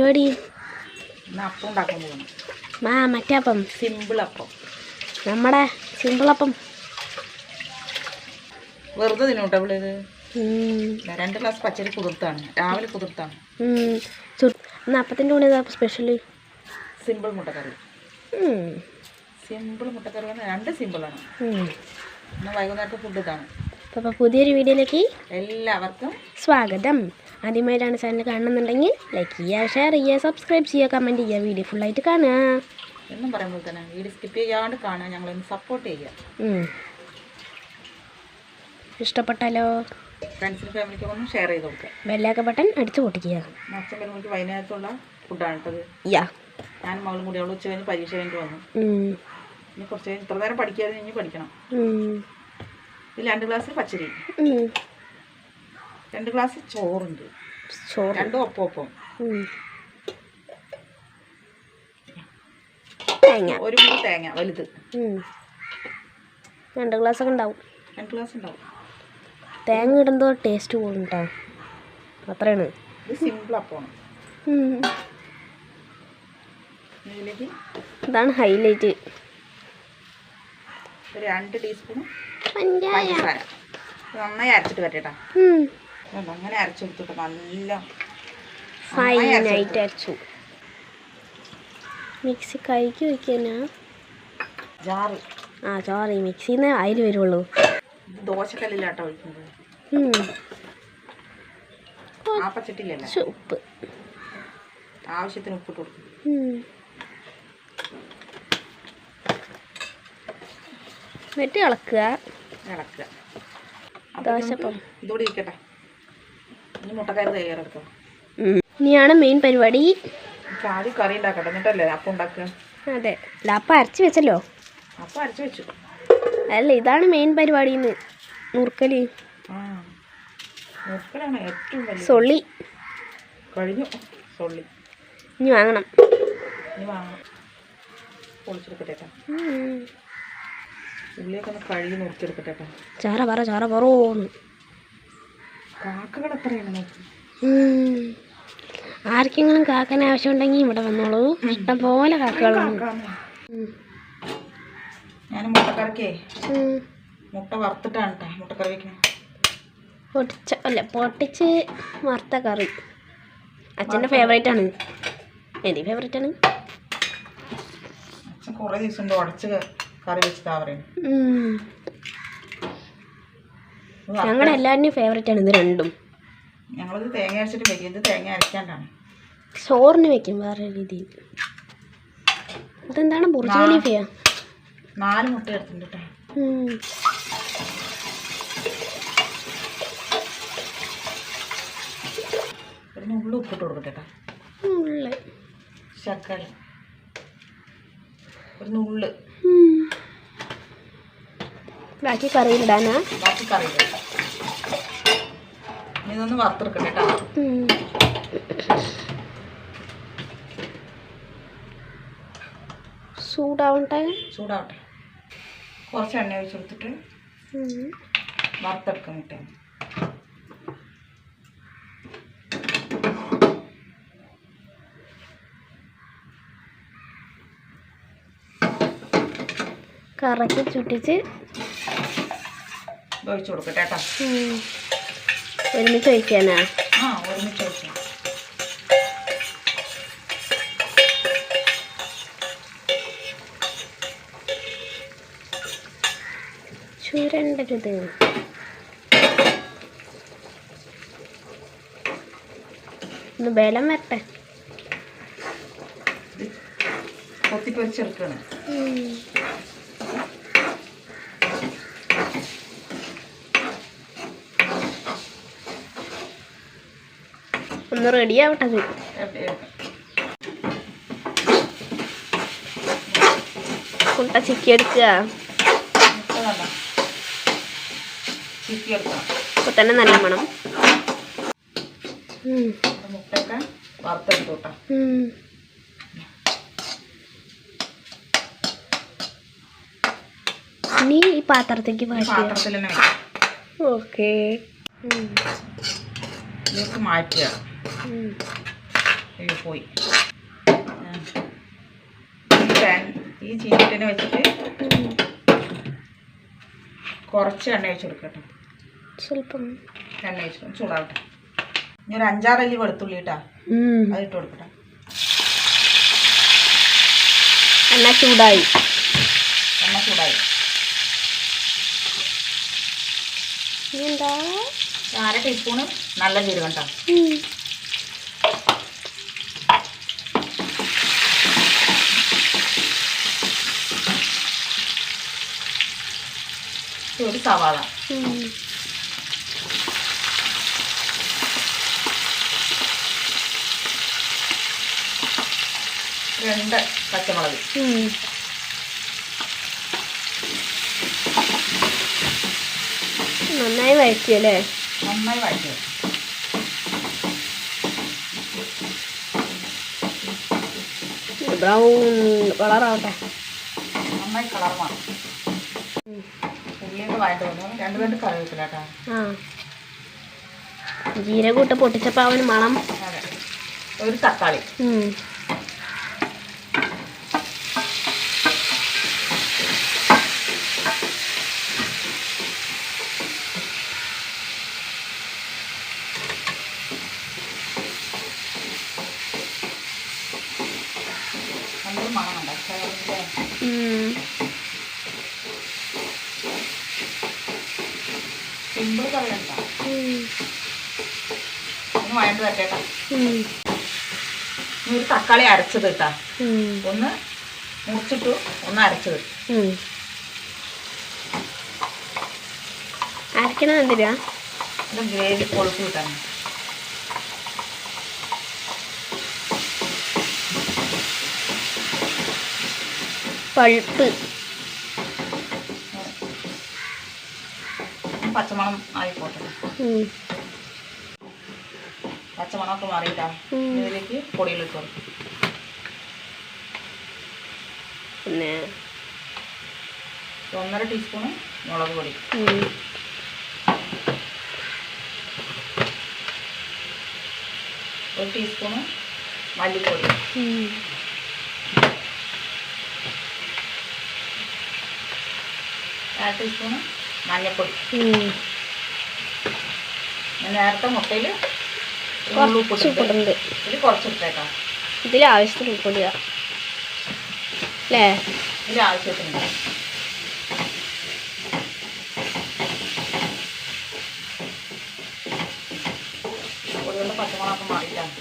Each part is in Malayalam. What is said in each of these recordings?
പരിപാടി? അപ്പം ഉണ്ടാക്കാൻ പോകുന്നു. മറ്റേ അപ്പം, സിമ്പിൾ അപ്പം, നമ്മുടെ സിമ്പിൾ അപ്പം. വെറുതെ തിന്നോട്ടെ ഇവിടെ. ഇത് 2 ഗ്ലാസ് പച്ചരി കുതിർത്താണ്, രാവിലെ കുതിർത്താണ്. അപ്പത്തിൻ്റെ കൂടെ ഏതാ സ്പെഷ്യൽ? സിമ്പിൾ മുട്ടക്കറി. സിമ്പിൾ മുട്ടക്കറി പറഞ്ഞാൽ 2 സിമ്പിളാണ്. ഇന്ന് വൈകുന്നേരത്തെ ഫുഡ് ഇതാണ്. അപ്പോൾ പുതിയൊരു വീഡിയോയിലേക്ക് എല്ലാവർക്കും സ്വാഗതം. ആദ്യമായിട്ടാണ് ചാനൽ കാണുന്നുണ്ടെങ്കിൽ ലൈക്ക് ചെയ്യുക, ഷെയർ ചെയ്യുക, സബ്സ്ക്രൈബ് ചെയ്യുക, കമൻറ്റ് ചെയ്യുക, വീഡിയോ ഫുള്ളായിട്ട് കാണുക. എന്നും പറയുമ്പോൾ തന്നെ വീഡിയോ സ്കിപ്പ് ചെയ്യാണ്ട് കാണുക, ഞങ്ങളൊന്ന് സപ്പോർട്ട് ചെയ്യുക. ഇഷ്ടപ്പെട്ടാലോ ഫ്രണ്ട്സിനും ഫാമിലിക്കൊക്കെ ഒന്ന് ഷെയർ ചെയ്ത് കൊടുക്കുക. ബെല്ലൈക്കൺ ബട്ടൺ അടിച്ച് പൊട്ടിക്കുക. അച്ഛൻ വരുമ്പോഴേക്ക് വൈകുന്നേരത്തുള്ള ഫുഡാണ് കേട്ടത്. ഞാനും മകളും കൂടി അവൾ ഉച്ച കഴിഞ്ഞ് പരീക്ഷ കഴിഞ്ഞിട്ട് വന്നു. ഇനി കുറച്ച് കഴിഞ്ഞ് ഇത്ര നേരം പഠിക്കാതെ ഇനി പഠിക്കണം. ഇതിൽ 2 ഗ്ലാസ് പച്ചരി, 2 ഗ്ലാസ് ചോറുണ്ട്, 2 ഒപ്പം, തേങ്ങ, 1 മുറി തേങ്ങ വലുത്, 2 ഗ്ലാസ് ഒക്കെ ഉണ്ടാവും. 2 ഗ്ലാസ് ഉണ്ടാവും. തേങ്ങ ഇടുമ്പോൾ ടേസ്റ്റ് കൂടും കേട്ടോ, അത്രയാണ്. ഇത് സിമ്പിൾ അപ്പമാണ്. ഇതാണ് ഹൈലൈറ്റ്. 2 ടീസ്പൂൺ പഞ്ചസാര നന്നായി അരച്ചിട്ട് വരട്ടെ. അങ്ങനെ അരച്ചെടുത്തിട്ട് നല്ല ഫൈനായിട്ട് അരച്ചു. മിക്സി കൈക്ക് വയ്ക്കാനാ ജാറ്. ജാറ് മിക്സിയിൽ നിന്ന് അതിൽ വരുള്ളൂ. ദോശക്കല്ലിലാട്ടോ ഒഴിക്കുന്നത്. ആപ്പച്ചട്ടിയിലല്ല. ഉപ്പ് ആവശ്യത്തിന് ഉപ്പിട്ട് കൊടുക്കും. എന്നിട്ട് ഇളക്കുക. ദോശപ്പം ഇതോടെ ഇരിക്കട്ടെ. ഇനി മുട്ടക്കറി തയ്യാറെടുക്കാം. ഇനിയാണ് മെയിൻ പരിപാടി. ആദ്യം കറി ഉണ്ടാക്കട്ടെ, എന്നിട്ടല്ലേ അപ്പം ഉണ്ടാക്കുക. അതെ, അല്ല അപ്പം അരച്ച് വെച്ചല്ലോ. അപ്പം അരച്ച് വെച്ചു. അല്ല, ഇതാണ് മെയിൻ പരിപാടിന്ന്. നുറുക്കല്. നുറുക്കലാണ് ഏറ്റവും വലിയ. സൊള്ളി കഴിഞ്ഞു. സൊള്ളി ഇനി വാങ്ങണം. പൊളിച്ചെടുക്കട്ടെ. ഉള്ളിയൊക്കെ ഒന്ന് കഴുകി നുറുക്കിയെടുക്കട്ടെ. ചാറ പറോന്ന്. കാക്കകൾ എത്രയാണ് നോക്കി. ആർക്കെങ്കിലും കാക്കാൻ ആവശ്യമുണ്ടെങ്കിൽ ഇവിടെ വന്നോളൂ. ഇഷ്ടം പോലെ കാക്കകളാണ്. ഞാൻ മുട്ടക്കറിക്കേ മുട്ട വറുത്തിട്ടാണ് കേട്ടോ മുട്ടക്കറി വയ്ക്കണം. പൊട്ടിച്ച് വറുത്ത കറി അച്ഛൻ്റെ ഫേവറേറ്റ് ആണ്. എൻ്റെ ഫേവറേറ്റ് ആണ്. അച്ഛൻ കുറേ ദിവസം ഉണ്ട് ഉടച്ച് കറി വെച്ചതാ പറയുന്നത്. ഞങ്ങളുടെ എല്ലാവരുടെയും ഫേവറേറ്റ് ആണ് ഇത് രണ്ടും. ഞങ്ങളിത് തേങ്ങ അരച്ചിട്ട് വയ്ക്കും. ഇത് തേങ്ങ അരക്കാണ്ടാണ്. ചോറിന് വെക്കും വേറെ രീതിയിൽ. ഇതെന്താണ് ബുർജ് ഖലീഫയാ? 4 മുട്ട എടുത്തിട്ടുണ്ട് കേട്ടോ. ഒരു നുള്ളു ഉപ്പിട്ട് കൊടുക്കട്ടെ കേട്ടോ. ശർക്കര ഒരു നുള്ള്. ബാക്കി കറിയിലിടാനാ? ബാക്കി കറിയിലിടാം. ഇതൊന്ന് വറുത്തെടുക്കട്ടെ കേട്ടോ. ചൂടാവട്ടെ. കുറച്ച് എണ്ണ ഒഴിച്ച് കൊടുത്തിട്ട് വറുത്തെടുക്കാൻ കിട്ടാൻ. കറക്കി ചുട്ടിച്ച് ഒഴിച്ച് കൊടുക്കട്ടെ കേട്ടോ. ഒരുമിച്ച് ഒഴിക്കാനാ? ഒരുമിച്ച് ഒഴിച്ചു. ചുരണ്ടരുത്. ഒന്ന് ബലം വരട്ടെ. കൊത്തിപ്പൊരിച്ചെടുക്കണം. ഒന്ന് റെഡി ആവട്ടത്. മുട്ട ചിക്കി എടുക്കുക. ഇപ്പൊ തന്നെ നല്ല മണം. മുട്ടയൊക്കെ വറുത്തെടുത്തോട്ടാ. ഇനി ഈ പാത്രത്തേക്ക് പാത്രത്തിൽ തന്നെ ഓക്കെ ഇതിലേക്ക് മാറ്റുക. പോയി. ഈ ചീനിച്ചട്ടിനെ വെച്ചിട്ട് കുറച്ച് എണ്ണ ഒഴിച്ച് കൊടുക്കട്ടെ. സ്വല്പം എണ്ണ ഒഴിച്ച് ചൂടാവട്ടെ. ഇനി ഒരു 5-6 അല്ലി വെളുത്തുള്ളി ഇട്ടാ അതിട്ട് കൊടുക്കട്ടെ. എണ്ണ ചൂടായി. 1/2 ടീസ്പൂണ് നല്ല ജീരകം കേട്ടോ. ഒരു സവാള, 2 പച്ചമുളക്, നന്നായി വഴറ്റിയല്ലേ? നന്നായി വഴറ്റുക. ബ്രൗൺ കളറാവട്ടെ. നന്നായി കളർ വേണം. ഉള്ളിയൊക്കെ വഴറ്റ് വന്നു. 2 കറിവേപ്പില കേട്ടോ. ജീരകം ഇട്ട് പൊട്ടിച്ചപ്പോൾ അവന് മണം. അതെ. ഒരു തക്കാളി. നല്ലൊരു മണമുണ്ട്. സിമ്പിൾ കറി ഉണ്ടോ? ഒന്ന് വഴണ്ട് വരട്ടേട്ടാ. ഒരു തക്കാളി അരച്ചത് ഇട്ടാ. ഒന്ന് മുറിച്ചിട്ടു, ഒന്ന് അരച്ചത്. അരക്കണ എന്തിനാ? ഗ്രേവി കൊഴുപ്പ് കിട്ടാൻ. പഴുപ്പ് പച്ചമണം ആയിക്കോട്ടെ. പച്ചമണമൊക്കെ മാറിയിട്ടാ. ഇതിലേക്ക് പൊടികളിട്ട് കൊടുക്കും. പിന്നെ 1.5 ടീസ്പൂണ് മുളക് പൊടി, 1 ടീസ്പൂണ് മല്ലിപ്പൊടി, അര ടീസ്പൂണ് മഞ്ഞൾപ്പൊടി. ഞാൻ നേരത്തെ മുട്ടയിൽ ഉപ്പിട്ടുണ്ട്. ഇത് കുറച്ചിട്ടേക്കാം. ഇതിൽ ആവശ്യത്തിന് ഉപ്പിടുക അല്ലേ? ഇതിൽ ആവശ്യത്തിനുണ്ട്. പൊടികളുടെ പച്ചമുളകൊക്കെ മാറിയിട്ടാണ്.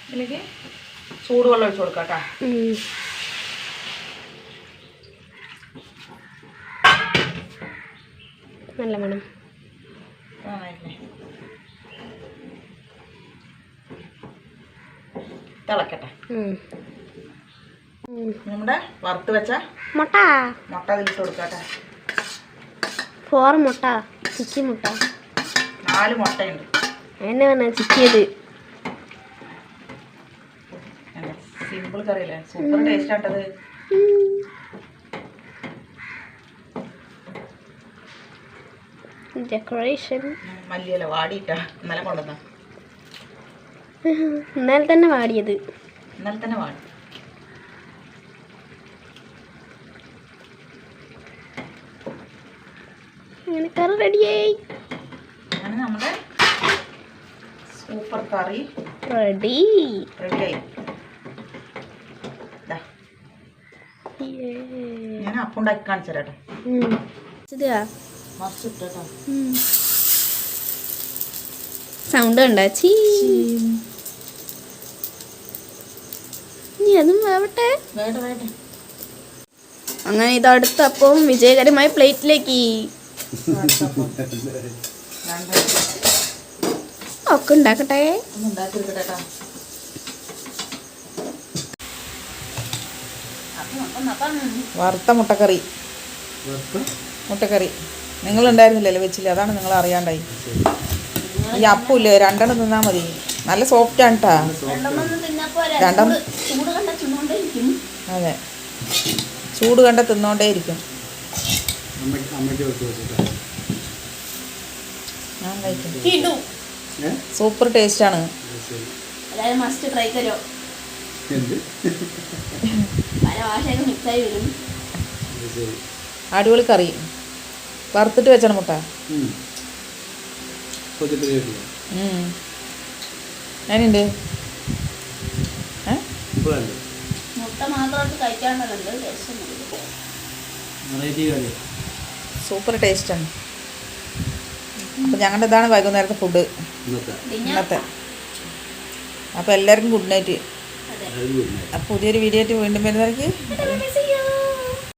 ഇതിലേക്ക് ചൂടുവെള്ളം ഒഴിച്ച് കൊടുക്കാം കേട്ടോ. നല്ല മണം. തിളക്കട്ടെ. നമ്മുടെ വറുത്ത് വെച്ച മുട്ട അതിലിട്ട് കൊടുക്കട്ടെ. 4 മുട്ട, ചിക്കി മുട്ട. 4 മുട്ടയുണ്ട്. എന്നെ പറഞ്ഞ ചിക്കിയത്. സിമ്പിൾ കറിയല്ലേ? സൂപ്പർ ടേസ്റ്റ് ആട്ടത്. ഡെക്കറേഷൻ മല്ലിയല്ല വാടിയിട്ടാ. ഇന്നലെ കൊണ്ടുവന്ന. ഇന്നലെ തന്നെ വാടിയത്. വാടി. അങ്ങനെ കറി റെഡിയായി. അങ്ങനെ നമ്മുടെ സൂപ്പർ കറി റെഡിയായി. ഞാൻ അപ്പം ഉണ്ടാക്കി കാണിച്ചു തരാട്ടോ. സൗണ്ട് ഉണ്ടാച്ചി. അതും വേവട്ടെ. അങ്ങനെ ഇത് അടുത്തപ്പം വിജയകരമായി പ്ലേറ്റിലേക്ക് ഒക്കെ ഉണ്ടാക്കട്ടെ. വറുത്ത മുട്ടക്കറി. നിങ്ങളുണ്ടായിരുന്നില്ലല്ലോ വെച്ചില്ല, അതാണ് നിങ്ങൾ അറിയാണ്ടായി. ഈ അപ്പമില്ലേ 2 തിന്നാൽ മതി. നല്ല സോഫ്റ്റ് ആണ് കേട്ടാ. 2 അതെ, ചൂട് കണ്ട തിന്നോണ്ടേ ഇരിക്കും. ഞാൻ കഴിക്കും. സൂപ്പർ ടേസ്റ്റാണ്. എല്ലാവരും മസ്റ്റ് ട്രൈ തരുമോ? പല ഭാഷയൊക്കെ മിക്സായി വരും. അടിപൊളി കറി വറുത്തിട്ട് വെച്ചാണ് മുട്ട. ഞാനുണ്ട് മുട്ട മാത്രമായിട്ട് കഴിക്കാനുള്ളത് സൂപ്പർ ടേസ്റ്റാണ്. അപ്പം ഞങ്ങളുടെ ഇതാണ് വൈകുന്നേരത്തെ ഫുഡ് ഇന്നത്തെ. അപ്പോൾ എല്ലാവർക്കും ഗുഡ് നൈറ്റ്. പുതിയൊരു വീഡിയോ ആയിട്ട് വീണ്ടും വരുന്നവർക്ക്